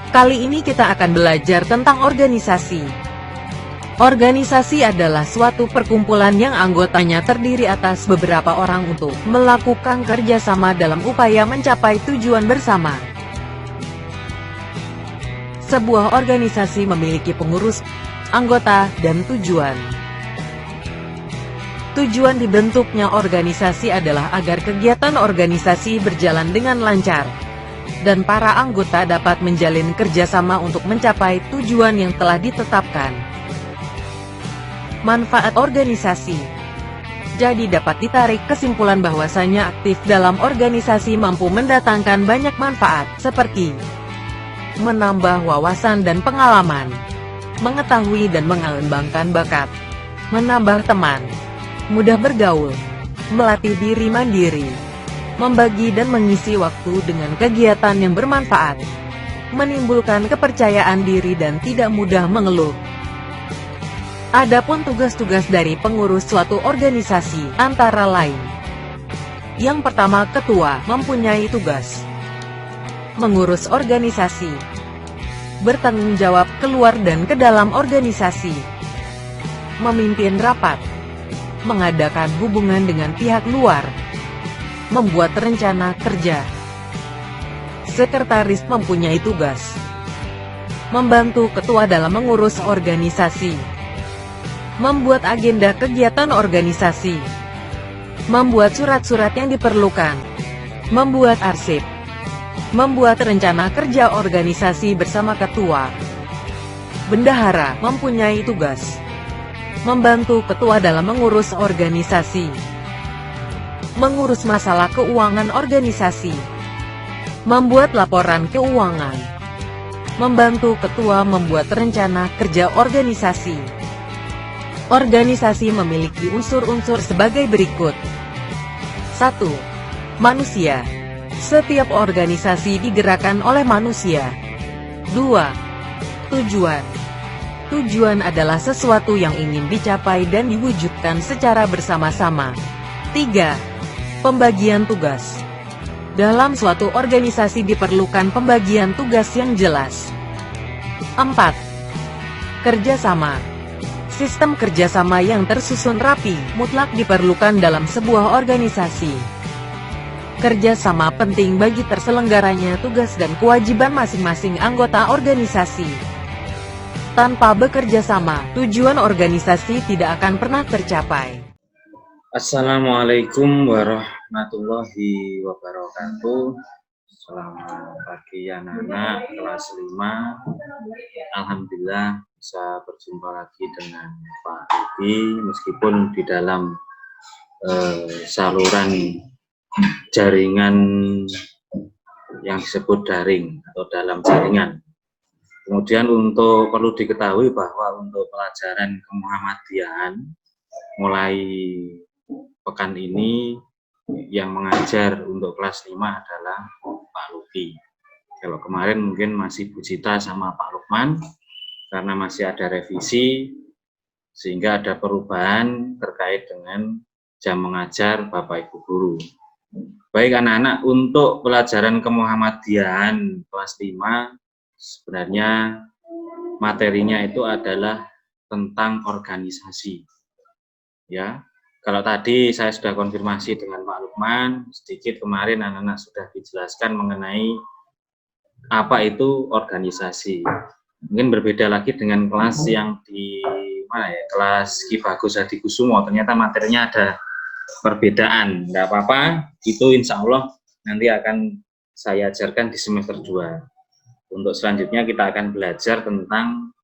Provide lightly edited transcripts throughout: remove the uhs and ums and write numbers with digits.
Kali ini kita akan belajar tentang organisasi. Organisasi adalah suatu perkumpulan yang anggotanya terdiri atas beberapa orang untuk melakukan kerjasama dalam upaya mencapai tujuan bersama. Sebuah organisasi memiliki pengurus, anggota, dan tujuan. Tujuan dibentuknya organisasi adalah agar kegiatan organisasi berjalan dengan lancar, dan para anggota dapat menjalin kerjasama untuk mencapai tujuan yang telah ditetapkan. Manfaat organisasi. Jadi dapat ditarik kesimpulan bahwasanya aktif dalam organisasi mampu mendatangkan banyak manfaat, seperti menambah wawasan dan pengalaman, mengetahui dan mengembangkan bakat, menambah teman, mudah bergaul, melatih diri mandiri, membagi dan mengisi waktu dengan kegiatan yang bermanfaat, menimbulkan kepercayaan diri dan tidak mudah mengeluh. Adapun tugas-tugas dari pengurus suatu organisasi antara lain. Yang pertama, ketua mempunyai tugas mengurus organisasi, bertanggung jawab keluar dan ke dalam organisasi, memimpin rapat, mengadakan hubungan dengan pihak luar, membuat rencana kerja. Sekretaris mempunyai tugas membantu ketua dalam mengurus organisasi, membuat agenda kegiatan organisasi, membuat surat-surat yang diperlukan, membuat arsip, membuat rencana kerja organisasi bersama ketua. Bendahara mempunyai tugas membantu ketua dalam mengurus organisasi, mengurus masalah keuangan organisasi, membuat laporan keuangan, membantu ketua membuat rencana kerja organisasi. Organisasi memiliki unsur-unsur sebagai berikut. 1. Manusia. Setiap organisasi digerakkan oleh manusia. 2. Tujuan. Tujuan adalah sesuatu yang ingin dicapai dan diwujudkan secara bersama-sama. 3. Pembagian tugas. Dalam suatu organisasi diperlukan pembagian tugas yang jelas. 4. Kerjasama. Sistem kerjasama yang tersusun rapi, mutlak diperlukan dalam sebuah organisasi. Kerjasama penting bagi terselenggaranya tugas dan kewajiban masing-masing anggota organisasi. Tanpa bekerja sama, tujuan organisasi tidak akan pernah tercapai. Assalamualaikum warahmatullahi wabarakatuh. Selamat pagi anak-anak kelas 5. Alhamdulillah bisa berjumpa lagi dengan Pak Edi, meskipun di dalam saluran jaringan yang disebut daring atau dalam jaringan. Kemudian perlu diketahui bahwa untuk pelajaran kemuhammadiyahan mulai pekan ini yang mengajar untuk kelas 5 adalah Pak Luki. Kalau kemarin mungkin masih Bu Cita sama Pak Lukman, karena masih ada revisi, sehingga ada perubahan terkait dengan jam mengajar Bapak Ibu Guru. Baik anak-anak, untuk pelajaran kemuhammadiyahan kelas 5, sebenarnya materinya itu adalah tentang organisasi. Ya. Kalau tadi saya sudah konfirmasi dengan Pak Lukman, sedikit kemarin anak-anak sudah dijelaskan mengenai apa itu organisasi. Mungkin berbeda lagi dengan kelas yang di mana ya, kelas Ki Bagus Hadi Kusumo, ternyata materinya ada perbedaan. Enggak apa-apa, itu insya Allah nanti akan saya ajarkan di semester 2. Untuk selanjutnya kita akan belajar tentang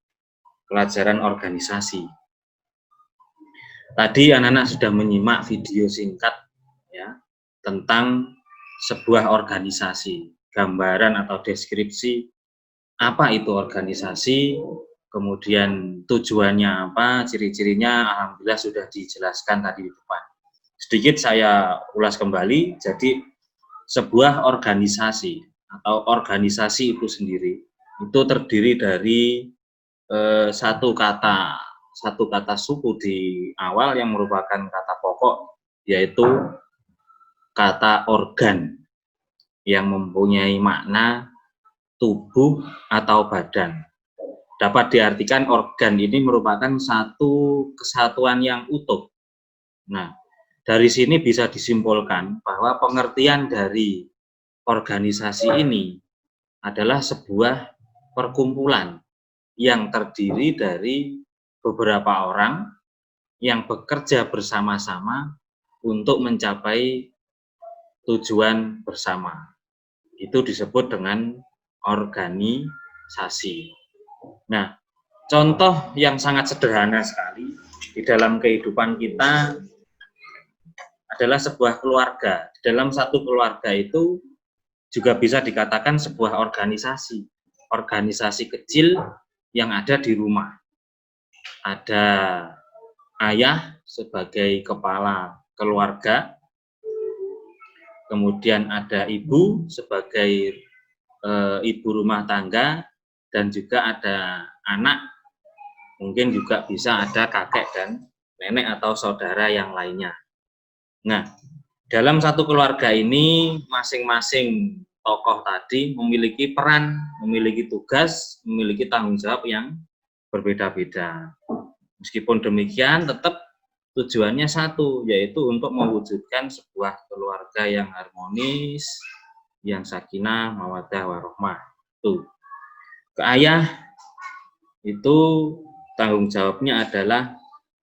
pelajaran organisasi. Tadi anak-anak sudah menyimak video singkat ya tentang sebuah organisasi, gambaran atau deskripsi apa itu organisasi, kemudian tujuannya apa, ciri-cirinya alhamdulillah sudah dijelaskan tadi di depan. Sedikit saya ulas kembali. Jadi sebuah organisasi atau organisasi itu sendiri itu terdiri dari satu kata suku di awal yang merupakan kata pokok, yaitu kata organ yang mempunyai makna tubuh atau badan. Dapat diartikan organ ini merupakan satu kesatuan yang utuh. Nah, dari sini bisa disimpulkan bahwa pengertian dari organisasi ini adalah sebuah perkumpulan yang terdiri dari beberapa orang yang bekerja bersama-sama untuk mencapai tujuan bersama. Itu disebut dengan organisasi. Nah, contoh yang sangat sederhana sekali di dalam kehidupan kita adalah sebuah keluarga. Dalam satu keluarga itu juga bisa dikatakan sebuah organisasi. Organisasi kecil yang ada di rumah. Ada ayah sebagai kepala keluarga, kemudian ada ibu sebagai ibu rumah tangga, dan juga ada anak, mungkin juga bisa ada kakek dan nenek atau saudara yang lainnya. Nah, dalam satu keluarga ini masing-masing tokoh tadi memiliki peran, memiliki tugas, memiliki tanggung jawab yang berbeda-beda. Meskipun demikian, tetap tujuannya satu, yaitu untuk mewujudkan sebuah keluarga yang harmonis, yang sakinah, mawaddah, warahmah. Tuh. Ke ayah itu tanggung jawabnya adalah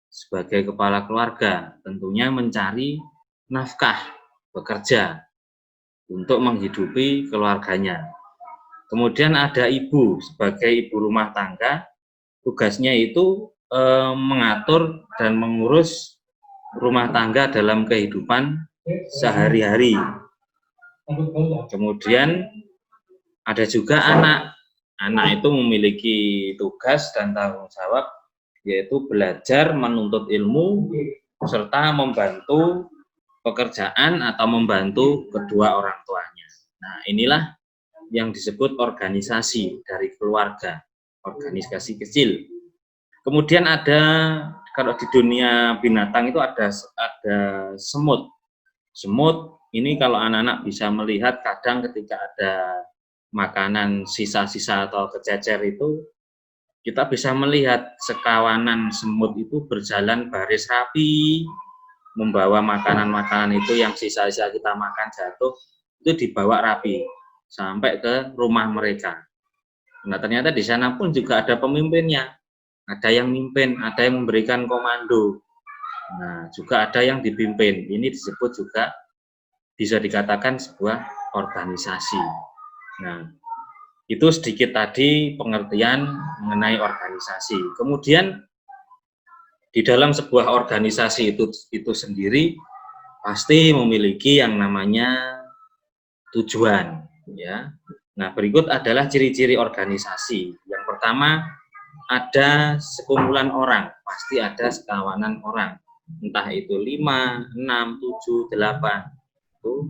sebagai kepala keluarga, tentunya mencari nafkah, bekerja untuk menghidupi keluarganya. Kemudian ada ibu sebagai ibu rumah tangga, tugasnya itu mengatur dan mengurus rumah tangga dalam kehidupan sehari-hari. Kemudian ada juga anak. Anak itu memiliki tugas dan tanggung jawab, yaitu belajar, menuntut ilmu, serta membantu pekerjaan atau membantu kedua orang tuanya. Nah, inilah yang disebut organisasi dari keluarga, organisasi kecil. Kemudian ada, kalau di dunia binatang itu ada semut. Semut ini kalau anak-anak bisa melihat, kadang ketika ada makanan sisa-sisa atau kececer itu, kita bisa melihat sekawanan semut itu berjalan baris rapi, membawa makanan-makanan itu yang sisa-sisa kita makan jatuh, itu dibawa rapi sampai ke rumah mereka. Nah, ternyata di sana pun juga ada pemimpinnya, ada yang mimpin, ada yang memberikan komando. Nah, juga ada yang dipimpin. Ini disebut juga bisa dikatakan sebuah organisasi. Nah, itu sedikit tadi pengertian mengenai organisasi. Kemudian di dalam sebuah organisasi itu sendiri pasti memiliki yang namanya tujuan, ya. Nah, berikut adalah ciri-ciri organisasi. Yang pertama, ada sekumpulan orang, pasti ada sekawanan orang, entah itu 5, 6, 7, 8. Itu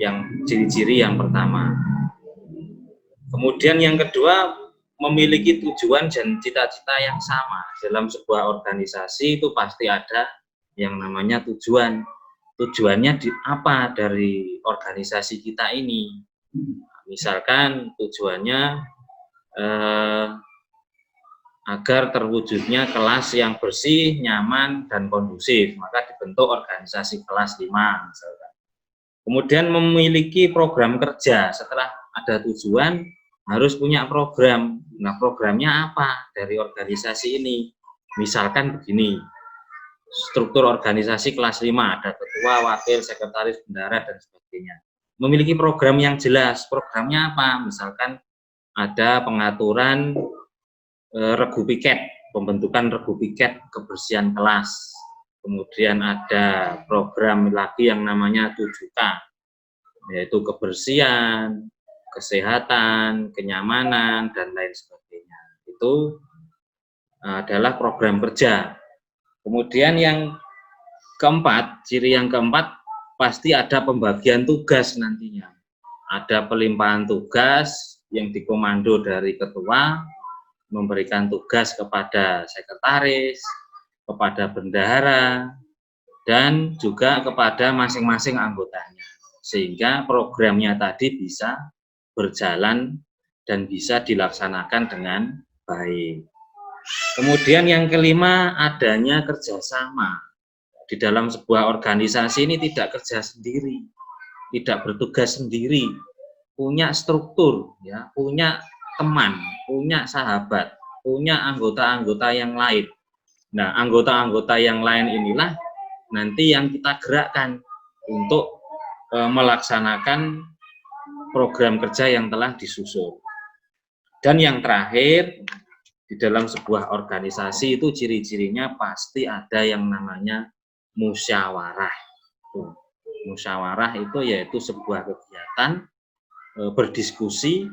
yang ciri-ciri yang pertama. Kemudian yang kedua, memiliki tujuan dan cita-cita yang sama. Dalam sebuah organisasi itu pasti ada yang namanya tujuan. Tujuannya apa dari organisasi kita ini? Misalkan tujuannya agar terwujudnya kelas yang bersih, nyaman, dan kondusif, maka dibentuk organisasi kelas 5 misalkan. Kemudian memiliki program kerja. Setelah ada tujuan, harus punya program. Nah, programnya apa dari organisasi ini? Misalkan begini, struktur organisasi kelas 5, ada ketua, wakil, sekretaris, bendahara, dan sebagainya. Memiliki program yang jelas. Programnya apa? Misalkan ada pengaturan regu piket, pembentukan regu piket kebersihan kelas. Kemudian ada program lagi yang namanya 7K, yaitu kebersihan, kesehatan, kenyamanan, dan lain sebagainya. Itu adalah program kerja. Kemudian yang keempat, ciri yang keempat, pasti ada pembagian tugas nantinya. Ada pelimpahan tugas yang dikomando dari ketua, memberikan tugas kepada sekretaris, kepada bendahara, dan juga kepada masing-masing anggotanya. Sehingga programnya tadi bisa berjalan dan bisa dilaksanakan dengan baik. Kemudian yang kelima, adanya kerjasama. Di dalam sebuah organisasi ini tidak kerja sendiri, tidak bertugas sendiri, punya struktur, ya, punya teman, punya sahabat, punya anggota-anggota yang lain. Nah, anggota-anggota yang lain inilah nanti yang kita gerakkan untuk melaksanakan program kerja yang telah disusun. Dan yang terakhir, di dalam sebuah organisasi itu ciri-cirinya pasti ada yang namanya musyawarah. Musyawarah itu yaitu sebuah kegiatan berdiskusi,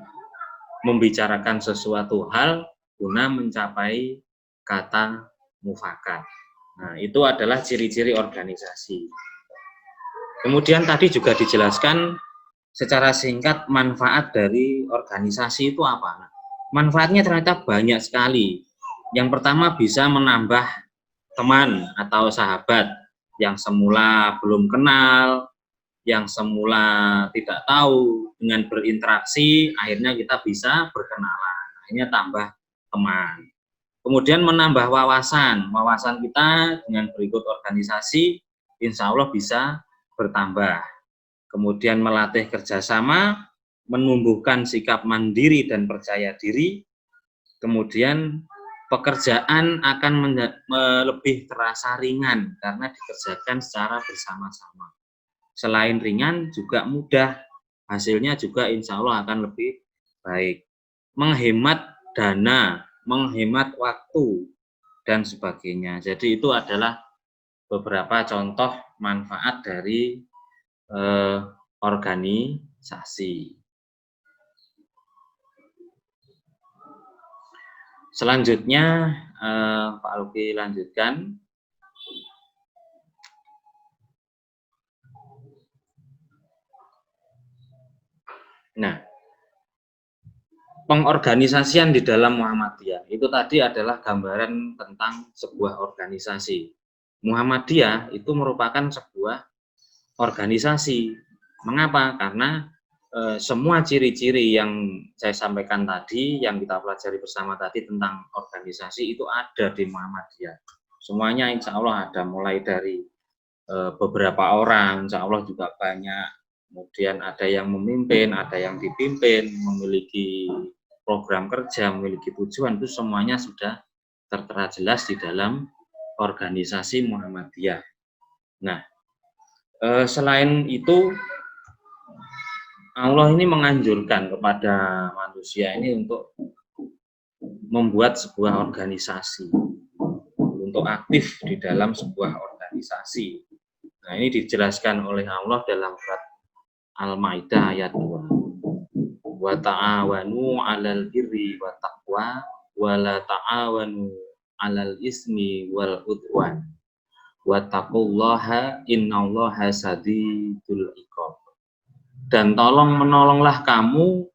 membicarakan sesuatu hal guna mencapai kata mufakat. Nah, itu adalah ciri-ciri organisasi. Kemudian tadi juga dijelaskan secara singkat manfaat dari organisasi itu apa. Nah, manfaatnya ternyata banyak sekali. Yang pertama bisa menambah teman atau sahabat yang semula belum kenal, yang semula tidak tahu, dengan berinteraksi akhirnya kita bisa berkenalan, akhirnya tambah teman. Kemudian menambah wawasan kita dengan berikut organisasi insya Allah bisa bertambah. Kemudian melatih kerjasama, menumbuhkan sikap mandiri dan percaya diri. Kemudian pekerjaan akan lebih terasa ringan karena dikerjakan secara bersama-sama. Selain ringan juga mudah, hasilnya juga insya Allah akan lebih baik. Menghemat dana, menghemat waktu, dan sebagainya. Jadi itu adalah beberapa contoh manfaat dari organisasi. Selanjutnya Pak Luki lanjutkan. Nah, pengorganisasian di dalam Muhammadiyah itu tadi adalah gambaran tentang sebuah organisasi. Muhammadiyah itu merupakan sebuah organisasi. Mengapa? Karena semua ciri-ciri yang saya sampaikan tadi, yang kita pelajari bersama tadi tentang organisasi itu ada di Muhammadiyah. Semuanya insya Allah ada, mulai dari beberapa orang, insya Allah juga banyak. Kemudian ada yang memimpin, ada yang dipimpin, memiliki program kerja, memiliki tujuan, itu semuanya sudah tertera jelas di dalam organisasi Muhammadiyah. Nah, selain itu Allah ini menganjurkan kepada manusia ini untuk membuat sebuah organisasi, untuk aktif di dalam sebuah organisasi. Nah, ini dijelaskan oleh Allah dalam surat Al-Maidah ayat 2. Wa ta'awanu 'alal birri wa taqwa wa la ta'awanu 'alal ismi wal udwan. Wattaqullaha innallaha sadidul iqab. Dan tolong-menolonglah kamu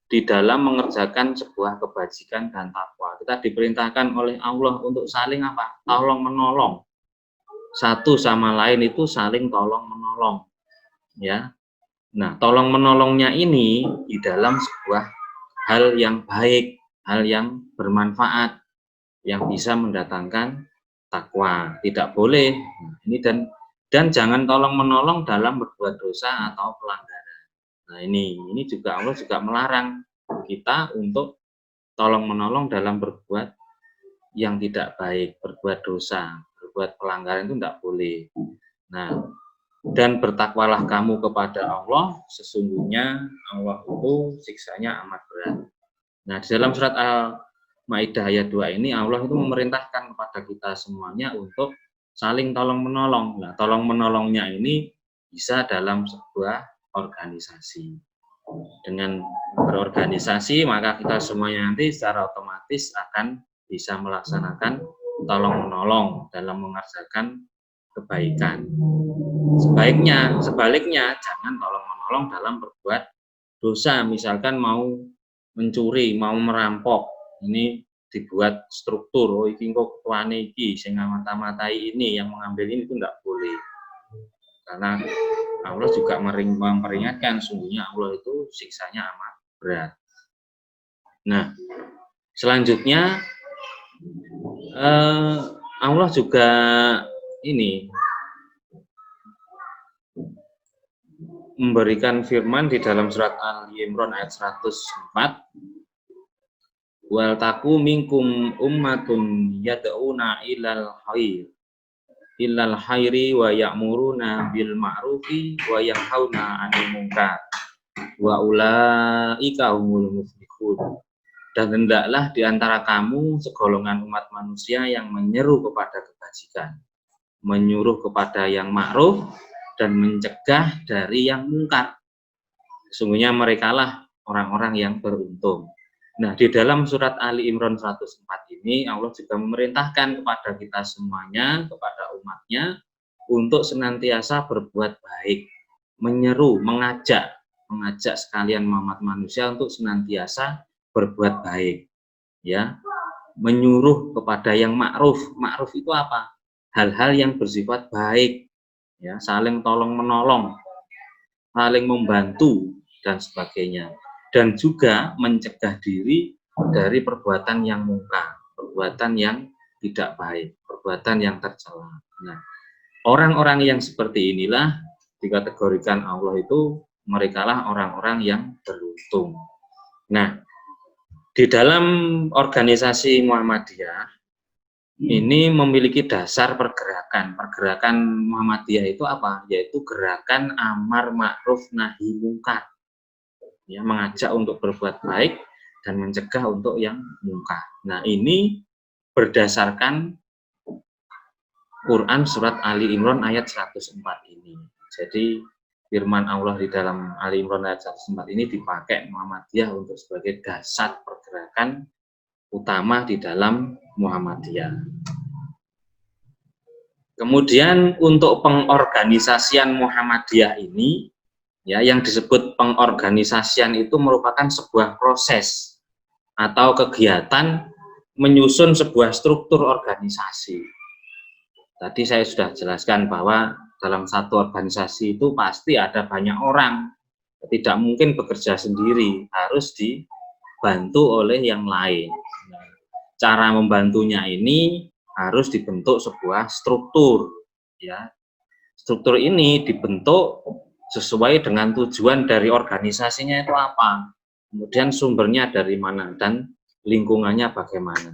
di dalam mengerjakan sebuah kebajikan dan takwa. Kita diperintahkan oleh Allah untuk saling apa? Tolong-menolong. Satu sama lain itu saling tolong-menolong. Ya. Nah, tolong-menolongnya ini di dalam sebuah hal yang baik, hal yang bermanfaat, yang bisa mendatangkan takwa. Tidak boleh. Ini dan jangan tolong-menolong dalam berbuat dosa atau pelanggaran. Nah, ini juga Allah juga melarang kita untuk tolong-menolong dalam berbuat yang tidak baik, berbuat dosa, berbuat pelanggaran itu tidak boleh. Nah, dan bertakwalah kamu kepada Allah, sesungguhnya Allah itu siksanya amat berat. Nah, di dalam surat Al-Maidah ayat 2 ini Allah itu memerintahkan kepada kita semuanya untuk saling tolong-menolong. Nah, tolong-menolongnya ini bisa dalam sebuah organisasi. Dengan berorganisasi maka kita semuanya nanti secara otomatis akan bisa melaksanakan tolong-menolong dalam mengerjakan kebaikan. Sebaliknya jangan tolong-menolong dalam berbuat dosa, misalkan mau mencuri, mau merampok. Ini dibuat struktur, oh iki kok ketuane iki sing mata-matai ini, yang mengambil ini, itu enggak boleh. Karena Allah juga memperingatkan, sungguhnya Allah itu siksanya amat berat. Nah, selanjutnya Allah juga ini memberikan firman di dalam surat Ali Imran ayat 104, wal taku minkum ummatun yad'una ilal khairi wa ya'muruna bil ma'rufi wa yanhauna 'anil munkar wa ulaika humul muflihun. Dan hendaklah di antara kamu segolongan umat manusia yang menyeru kepada kebajikan, menyuruh kepada yang ma'ruf, dan mencegah dari yang mungkar. Sesungguhnya merekalah orang-orang yang beruntung. Nah, di dalam surat Ali Imran 104 ini Allah juga memerintahkan kepada kita semuanya, kepada umatnya, untuk senantiasa berbuat baik, menyeru, mengajak sekalian umat manusia untuk senantiasa berbuat baik, ya, menyuruh kepada yang ma'ruf. Ma'ruf itu apa? Hal-hal yang bersifat baik, ya, saling tolong menolong, saling membantu dan sebagainya, dan juga mencegah diri dari perbuatan yang mungkar, perbuatan yang tidak baik, perbuatan yang tercela. Nah, orang-orang yang seperti inilah dikategorikan Allah itu merekalah orang-orang yang beruntung. Nah, di dalam organisasi Muhammadiyah ini memiliki dasar pergerakan. Pergerakan Muhammadiyah itu apa? Yaitu gerakan amar ma'ruf nahi mungkar. Ya, mengajak untuk berbuat baik dan mencegah untuk yang mungkar. Nah, ini berdasarkan Quran surat Ali Imran ayat 104 ini. Jadi firman Allah di dalam Ali Imran ayat 104 ini dipakai Muhammadiyah untuk sebagai dasar pergerakan utama di dalam Muhammadiyah. Kemudian untuk pengorganisasian Muhammadiyah ini, ya, yang disebut pengorganisasian itu merupakan sebuah proses atau kegiatan menyusun sebuah struktur organisasi. Tadi saya sudah jelaskan bahwa dalam satu organisasi itu pasti ada banyak orang, tidak mungkin bekerja sendiri, harus dibantu oleh yang lain. Nah, cara membantunya ini harus dibentuk sebuah struktur, ya. Struktur ini dibentuk sesuai dengan tujuan dari organisasinya itu apa, kemudian sumbernya dari mana, dan lingkungannya bagaimana.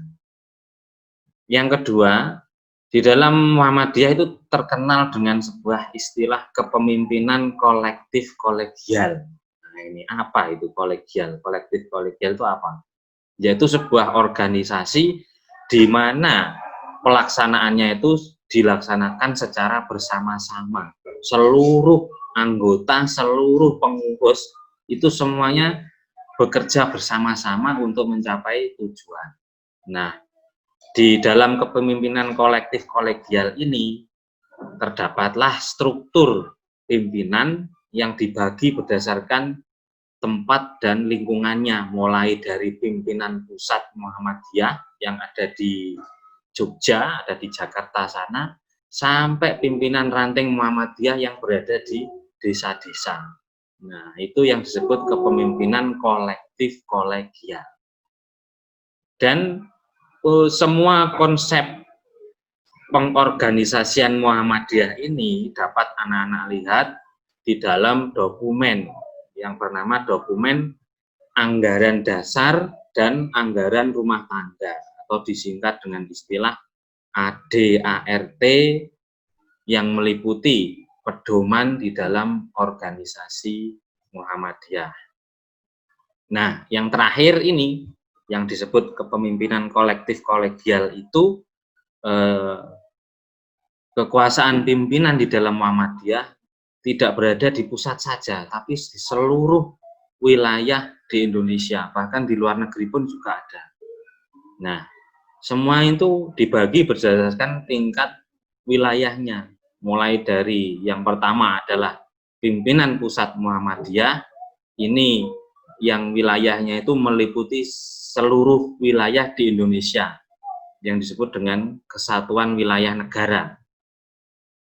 Yang kedua, di dalam Muhammadiyah itu terkenal dengan sebuah istilah kepemimpinan kolektif kolegial. Nah, ini apa itu kolegial? Kolektif kolegial itu apa? Yaitu sebuah organisasi di mana pelaksanaannya itu dilaksanakan secara bersama-sama. Seluruh anggota, seluruh pengurus itu semuanya bekerja bersama-sama untuk mencapai tujuan. Nah, di dalam kepemimpinan kolektif kolegial ini terdapatlah struktur pimpinan yang dibagi berdasarkan tempat dan lingkungannya, mulai dari pimpinan pusat Muhammadiyah yang ada di Jogja, ada di Jakarta sana, sampai pimpinan ranting Muhammadiyah yang berada di desa-desa. Nah, itu yang disebut kepemimpinan kolektif kolegial. Dan semua konsep pengorganisasian Muhammadiyah ini dapat anak-anak lihat di dalam dokumen yang bernama dokumen anggaran dasar dan anggaran rumah tangga, atau disingkat dengan istilah ADART, yang meliputi pedoman di dalam organisasi Muhammadiyah. Nah, yang terakhir ini yang disebut kepemimpinan kolektif kolegial itu, kekuasaan pimpinan di dalam Muhammadiyah tidak berada di pusat saja, tapi di seluruh wilayah di Indonesia, bahkan di luar negeri pun juga ada. Nah, semua itu dibagi berdasarkan tingkat wilayahnya, mulai dari yang pertama adalah pimpinan pusat Muhammadiyah, ini yang wilayahnya itu meliputi seluruh wilayah di Indonesia, yang disebut dengan kesatuan wilayah negara.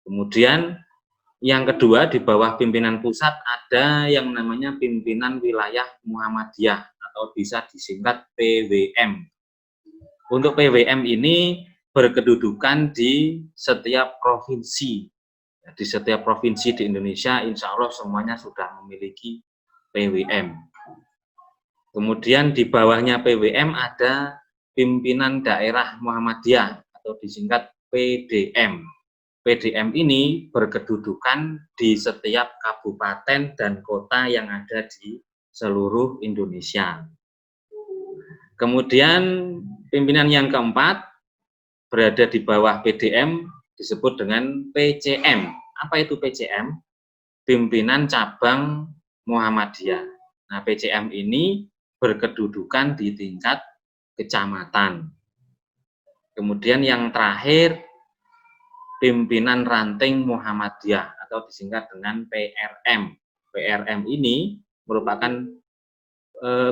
Kemudian yang kedua, di bawah pimpinan pusat ada yang namanya pimpinan wilayah Muhammadiyah atau atau bisa disingkat PWM. Untuk PWM ini berkedudukan di setiap provinsi. Di setiap provinsi di Indonesia, insya Allah semuanya sudah memiliki PWM. Kemudian di bawahnya PWM ada pimpinan daerah Muhammadiyah atau disingkat PDM. PDM ini berkedudukan di setiap kabupaten dan kota yang ada di seluruh Indonesia. Kemudian pimpinan yang keempat berada di bawah PDM disebut dengan PCM. Apa itu PCM? Pimpinan cabang Muhammadiyah. Nah, PCM ini berkedudukan di tingkat kecamatan. Kemudian yang terakhir, pimpinan ranting Muhammadiyah atau disingkat dengan PRM. PRM ini merupakan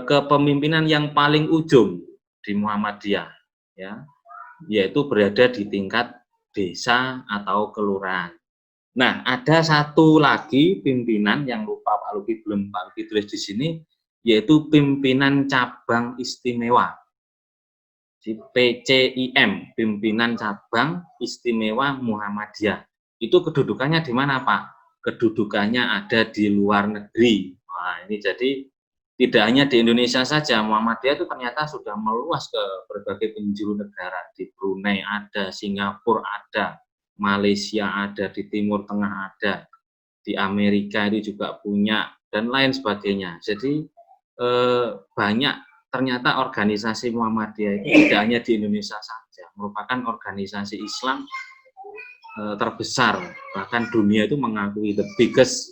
kepemimpinan yang paling ujung di Muhammadiyah, ya, yaitu berada di tingkat desa atau kelurahan. Nah, ada satu lagi pimpinan yang lupa Pak Luki, belum Pak Luki tulis di sini, yaitu pimpinan cabang istimewa, PCIM, pimpinan cabang istimewa Muhammadiyah. Itu kedudukannya di mana, Pak? Kedudukannya ada di luar negeri. Nah, ini jadi tidak hanya di Indonesia saja, Muhammadiyah itu ternyata sudah meluas ke berbagai penjuru negara. Di Brunei ada, Singapura ada, Malaysia ada, di Timur Tengah ada, di Amerika itu juga punya, dan lain sebagainya. Jadi banyak ternyata organisasi Muhammadiyah itu tidak hanya di Indonesia saja, merupakan organisasi Islam terbesar, bahkan dunia itu mengakui the biggest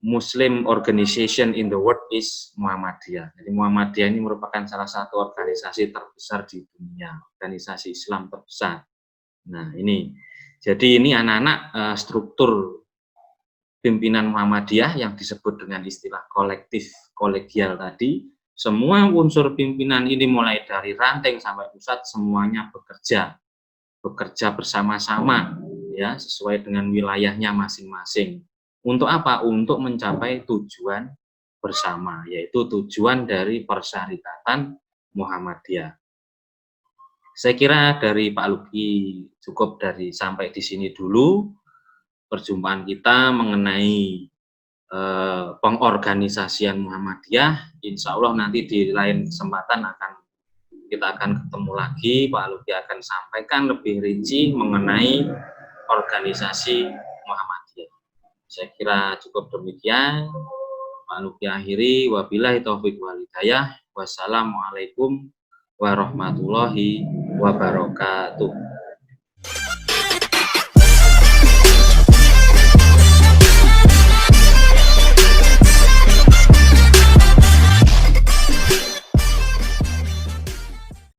Muslim organization in the world is Muhammadiyah. Jadi Muhammadiyah ini merupakan salah satu organisasi terbesar di dunia, organisasi Islam terbesar. Nah, ini. Jadi ini anak-anak struktur pimpinan Muhammadiyah yang disebut dengan istilah kolektif kolegial tadi. Semua unsur pimpinan ini mulai dari ranting sampai pusat semuanya bekerja bersama-sama, ya, sesuai dengan wilayahnya masing-masing. Untuk apa? Untuk mencapai tujuan bersama, yaitu tujuan dari Persyarikatan Muhammadiyah. Saya kira dari Pak Luki cukup sampai di sini dulu perjumpaan kita mengenai pengorganisasian Muhammadiyah. Insya Allah nanti di lain kesempatan kita akan ketemu lagi. Pak Luki akan sampaikan lebih rinci mengenai organisasi Muhammadiyah. Saya kira cukup demikian. Pak Luki akhiri. Wabillahi taufiq wal hidayah. Wassalamualaikum warahmatullahi wabarakatuh.